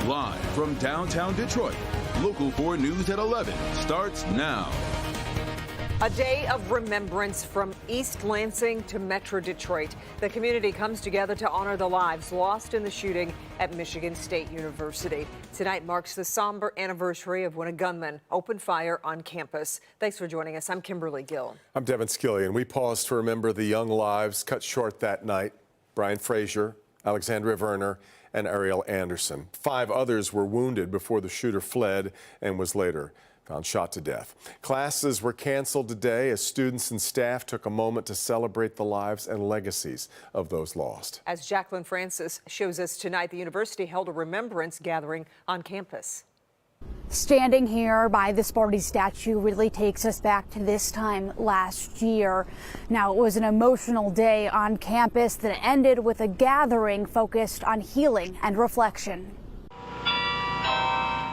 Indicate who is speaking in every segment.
Speaker 1: Live from downtown Detroit, Local 4 News at 11 starts now.
Speaker 2: A day of remembrance from East Lansing to Metro Detroit. The community comes together to honor the lives lost in the shooting at Michigan State University. Tonight marks the somber anniversary of when a gunman opened fire on campus. Thanks for joining us. I'm Kimberly Gill.
Speaker 3: I'm Devin Skillian. We pause to remember the young lives cut short that night. Brian Frazier, Alexandria Verner, and Ariel Anderson. 5 others were wounded before the shooter fled and was later found shot to death. Classes were canceled today as students and staff took a moment to celebrate the lives and legacies of those lost.
Speaker 2: As Jacqueline Francis shows us tonight, the university held a remembrance gathering on campus.
Speaker 4: Standing here by the Sparty statue really takes us back to this time last year. Now, it was an emotional day on campus that ended with a gathering focused on healing and reflection.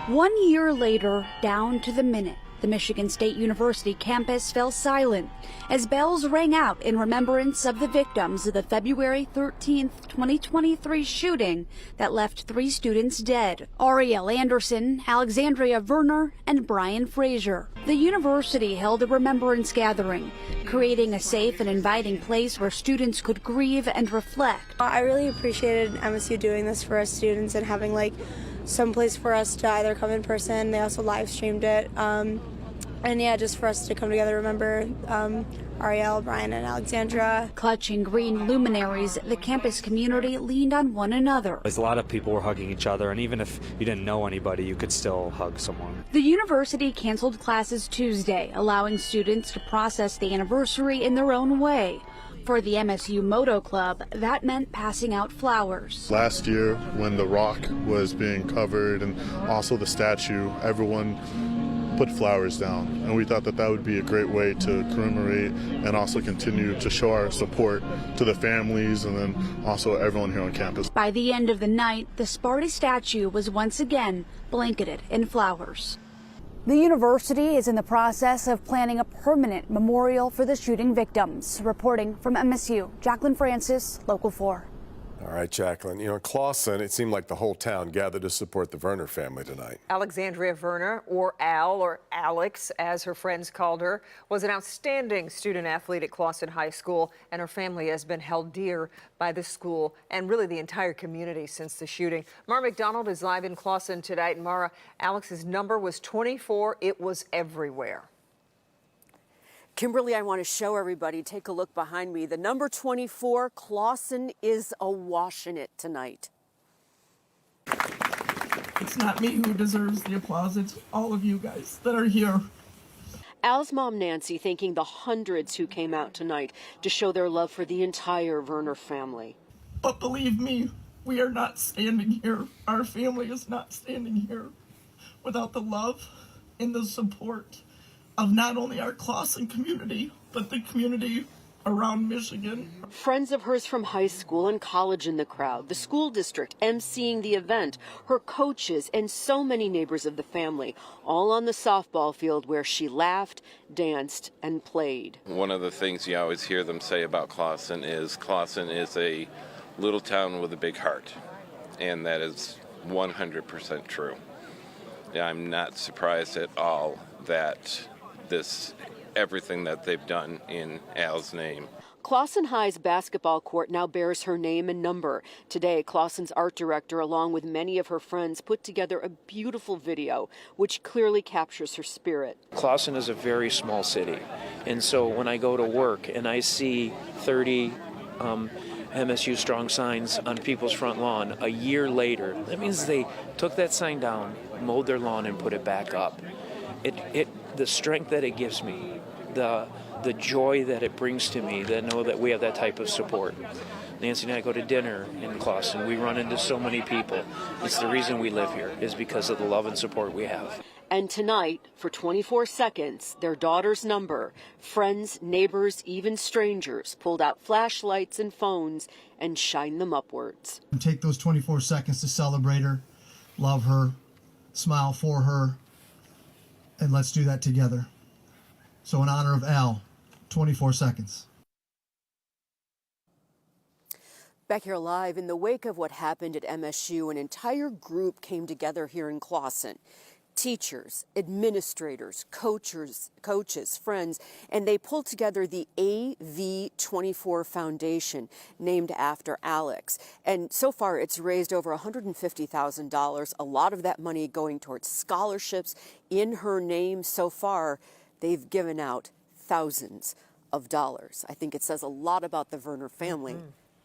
Speaker 4: 1 year later, down to the minute, the Michigan State University campus fell silent as bells rang out in remembrance of the victims of the February 13th, 2023 shooting that left 3 students dead: Ariel Anderson, Alexandria Verner, and Brian Frazier. The university held a remembrance gathering, creating a safe and inviting place where students could grieve and reflect.
Speaker 5: I really appreciated MSU doing this for us students and having some place for us to either come in person. They also live streamed it. And yeah, just for us to come together, remember Ariel, Brian, and Alexandra.
Speaker 4: Clutching green luminaries, the campus community leaned on one another.
Speaker 6: A lot of people were hugging each other, and even if you didn't know anybody, you could still hug someone.
Speaker 4: The university canceled classes Tuesday, allowing students to process the anniversary in their own way. For the MSU Moto Club, that meant passing out flowers.
Speaker 7: Last year, when the rock was being covered and also the statue, everyone put flowers down. And we thought that that would be a great way to commemorate and also continue to show our support to the families and then also everyone here on campus.
Speaker 4: By the end of the night, the Sparty statue was once again blanketed in flowers. The university is in the process of planning a permanent memorial for the shooting victims. Reporting from MSU, Jacqueline Francis, Local 4.
Speaker 3: All right, Jacqueline. You know, in Clawson, it seemed like the whole town gathered to support the Verner family tonight.
Speaker 2: Alexandria Verner, or Al, or Alex, as her friends called her, was an outstanding student athlete at Clawson High School, and her family has been held dear by the school and really the entire community since the shooting. Mara McDonald is live in Clawson tonight. And Mara, Alex's number was 24. It was everywhere.
Speaker 8: Kimberly, I want to show everybody, take a look behind me. The number 24, Clawson is awash in it tonight.
Speaker 9: It's not me who deserves the applause, it's all of you guys that are here.
Speaker 8: Al's mom, Nancy, thanking the hundreds who came out tonight to show their love for the entire Verner family.
Speaker 9: But believe me, we are not standing here. Our family is not standing here without the love and the support of not only our Clawson community, but the community around Michigan.
Speaker 8: Friends of hers from high school and college in the crowd, the school district emceeing the event, her coaches, and so many neighbors of the family, all on the softball field where she laughed, danced, and played.
Speaker 10: One of the things you always hear them say about Clawson is a little town with a big heart, and that is 100% true. I'm not surprised at all that everything that they've done in Al's name.
Speaker 8: Clawson High's basketball court now bears her name and number. Today, Clawson's art director, along with many of her friends, put together a beautiful video which clearly captures her spirit.
Speaker 11: Clawson is a very small city, and so when I go to work and I see 30 MSU strong signs on people's front lawn a year later, that means they took that sign down, mowed their lawn, and put it back up. The strength that it gives me, the joy that it brings to me, that know that we have that type of support. Nancy and I go to dinner in Clawson. We run into so many people. It's the reason we live here, is because of the love and support we have.
Speaker 8: And tonight, for 24 seconds, their daughter's number, friends, neighbors, even strangers, pulled out flashlights and phones and shined them upwards.
Speaker 12: Take those 24 seconds to celebrate her, love her, smile for her, and let's do that together. So in honor of Al, 24 seconds.
Speaker 8: Back here live, in the wake of what happened at MSU, an entire group came together here in Clawson. Teachers, administrators, coaches, friends, and they pulled together the AV24 Foundation, named after Alex. And so far, it's raised over $150,000, a lot of that money going towards scholarships in her name. So far, they've given out thousands of dollars. I think it says a lot about the Werner family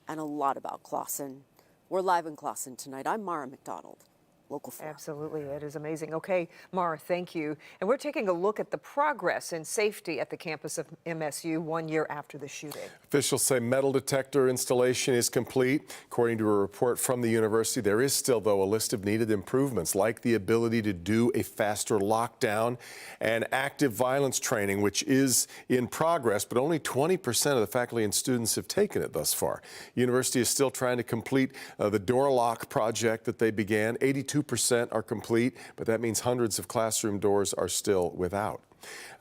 Speaker 8: and a lot about Clawson. We're live in Clawson tonight. I'm Mara McDonald. Local 4.
Speaker 2: Absolutely, it is amazing. Okay, Mara, thank you. And we're taking a look at the progress in safety at the campus of MSU 1 year after the shooting.
Speaker 3: Officials say metal detector installation is complete. According to a report from the university, there is still, though, a list of needed improvements, like the ability to do a faster lockdown and active violence training, which is in progress, but only 20% of the faculty and students have taken it thus far. University is still trying to complete the door lock project that they began. 82% are complete, but that means hundreds of classroom doors are still without.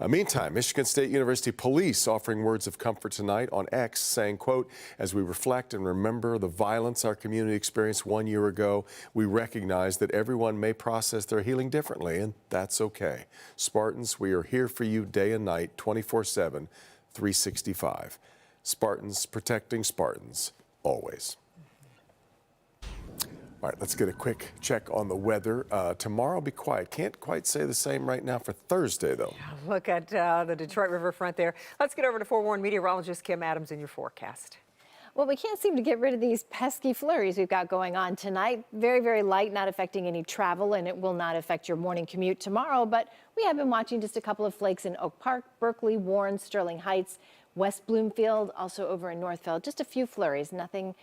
Speaker 3: Meantime, Michigan State University police offering words of comfort tonight on X, saying, quote, as we reflect and remember the violence our community experienced 1 year ago, we recognize that everyone may process their healing differently, and that's okay. Spartans, we are here for you day and night, 24/7, 365. Spartans protecting Spartans, always. All right, let's get a quick check on the weather. Tomorrow will be quiet. Can't quite say the same right now for Thursday, though.
Speaker 2: Look at the Detroit riverfront there. Let's get over to forewarned meteorologist Kim Adams in your forecast.
Speaker 13: Well, we can't seem to get rid of these pesky flurries we've got going on tonight. Very, very light, not affecting any travel, and it will not affect your morning commute tomorrow. But we have been watching just a couple of flakes in Oak Park, Berkeley, Warren, Sterling Heights, West Bloomfield, also over in Northfield. Just a few flurries, nothing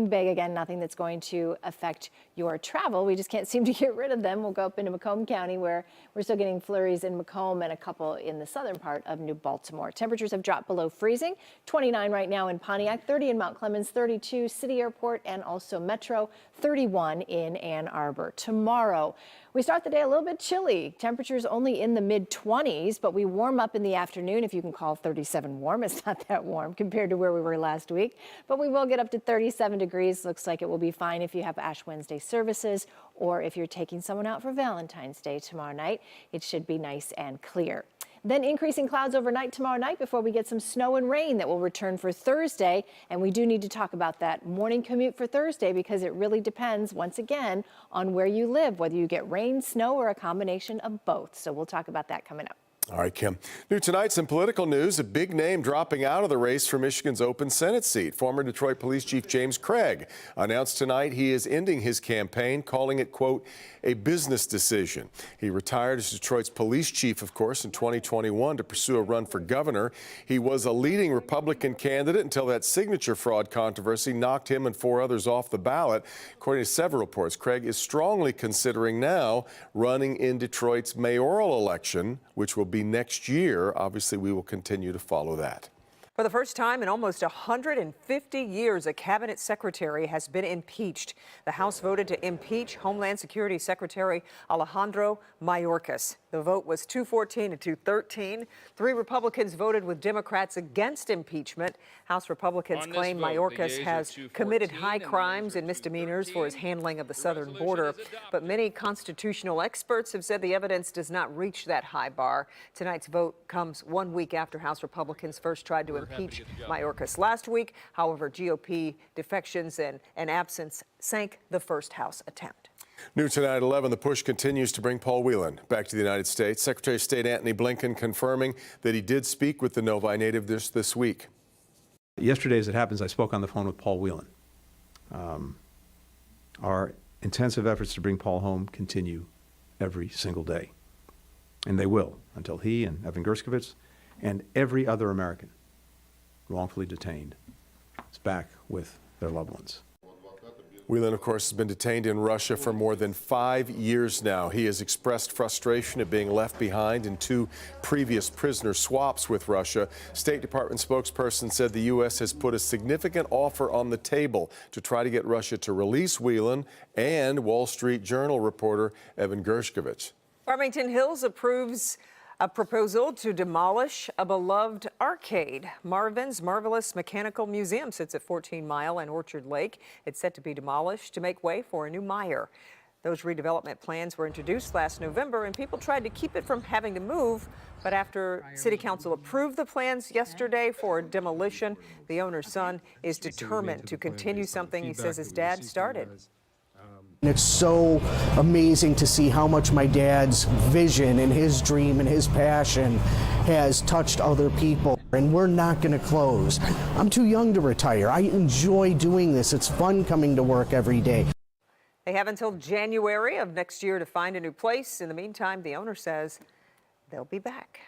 Speaker 13: big, again, nothing that's going to affect your travel. We just can't seem to get rid of them. We'll go up into Macomb County, where we're still getting flurries in Macomb and a couple in the southern part of New Baltimore. Temperatures have dropped below freezing. 29 right now in Pontiac, 30 in Mount Clemens, 32 City Airport and also Metro, 31 in Ann Arbor. Tomorrow, we start the day a little bit chilly. Temperatures only in the mid-20s, but we warm up in the afternoon. If you can call 37 warm, it's not that warm compared to where we were last week. But we will get up to 37 degrees. Looks like it will be fine if you have Ash Wednesday services or if you're taking someone out for Valentine's Day tomorrow night. It should be nice and clear. Then increasing clouds overnight tomorrow night before we get some snow and rain that will return for Thursday. And we do need to talk about that morning commute for Thursday because it really depends, once again, on where you live, whether you get rain, snow, or a combination of both. So we'll talk about that coming up.
Speaker 3: All right, Kim. New tonight, some political news. A big name dropping out of the race for Michigan's open Senate seat. Former Detroit Police Chief James Craig announced tonight he is ending his campaign, calling it, quote, a business decision. He retired as Detroit's police chief, of course, in 2021 to pursue a run for governor. He was a leading Republican candidate until that signature fraud controversy knocked him and 4 others off the ballot. According to several reports, Craig is strongly considering now running in Detroit's mayoral election, which will be next year. Obviously, we will continue to follow that.
Speaker 2: For the first time in almost 150 years, a cabinet secretary has been impeached. The House voted to impeach Homeland Security Secretary Alejandro Mayorkas. The vote was 214 to 213. 3 Republicans voted with Democrats against impeachment. House Republicans claim Mayorkas has committed high crimes and misdemeanors for his handling of the southern border. But many constitutional experts have said the evidence does not reach that high bar. Tonight's vote comes 1 week after House Republicans first tried to impeach Mayorkas last week. However, GOP defections and absence sank the first House attempt.
Speaker 3: New tonight at 11, the push continues to bring Paul Whelan back to the United States. Secretary of State Antony Blinken confirming that he did speak with the Novi native this week.
Speaker 14: Yesterday, as it happens, I spoke on the phone with Paul Whelan. Our intensive efforts to bring Paul home continue every single day. And they will until he and Evan Gershkovich and every other American wrongfully detained is back with their loved ones.
Speaker 3: Whelan, of course, has been detained in Russia for more than 5 years now. He has expressed frustration at being left behind in 2 previous prisoner swaps with Russia. State Department spokesperson said the U.S. has put a significant offer on the table to try to get Russia to release Whelan and Wall Street Journal reporter Evan Gershkovich.
Speaker 2: Farmington Hills approves A proposal to demolish a beloved arcade. Marvin's Marvelous Mechanical Museum sits at 14 Mile and Orchard Lake. It's set to be demolished to make way for a new Meijer. Those redevelopment plans were introduced last November, and people tried to keep it from having to move. But after City Council approved the plans yesterday for demolition, the owner's son is determined to continue something he says his dad started.
Speaker 15: It's so amazing to see how much my dad's vision and his dream and his passion has touched other people. And we're not going to close. I'm too young to retire. I enjoy doing this. It's fun coming to work every day.
Speaker 2: They have until January of next year to find a new place. In the meantime, the owner says they'll be back.